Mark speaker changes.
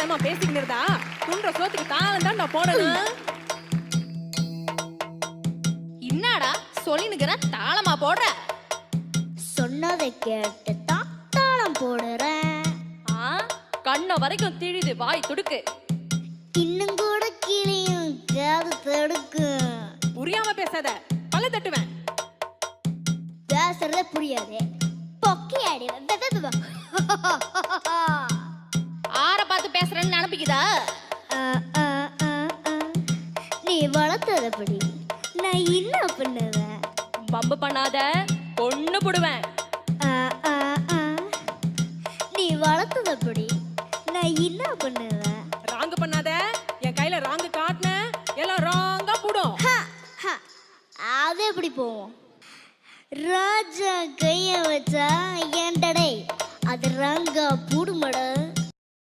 Speaker 1: ஏமா பேசிக்கிட்டு இருந்தா துண்ட சோத்துக்கு தாளம் தான் நான் போடணும்.
Speaker 2: என்னடா சொல்லினுக்கிற தாளமா போடுற?
Speaker 3: சொன்னதை கேட்டு தான் தாளம் போடுறேன்.
Speaker 2: கண்ண வரைக்கும் திழிது வாய் துடுக்கு.
Speaker 3: இன்னும் கூட கிளியும் காது தடுக்கு.
Speaker 1: புரியாம பேசாத, பல்ல தட்டுவேன்.
Speaker 3: பேசுறதே புரியாதே, பொக்கி அடி.
Speaker 2: ஆற பார்த்து பேசுறேன்னு நினைப்பிக்குதா?
Speaker 3: நீ வளர்த்ததப்படி நான் என்ன பண்ணுவேன்?
Speaker 2: பம்பு பண்ணாத, பொண்ணு போடுவேன்.
Speaker 3: நீ வளர்த்ததப்படி நான் என்ன பண்ணுவேன்?
Speaker 1: ராங்கு பண்ணாத, என் கையில ராங்கு காட்டின எல்லாம் ராங்கா போடும்.
Speaker 3: அது எப்படி போவோம்? ராஜா கைய வச்சா ஏண்டடே அது ராங்கா பூடுமட.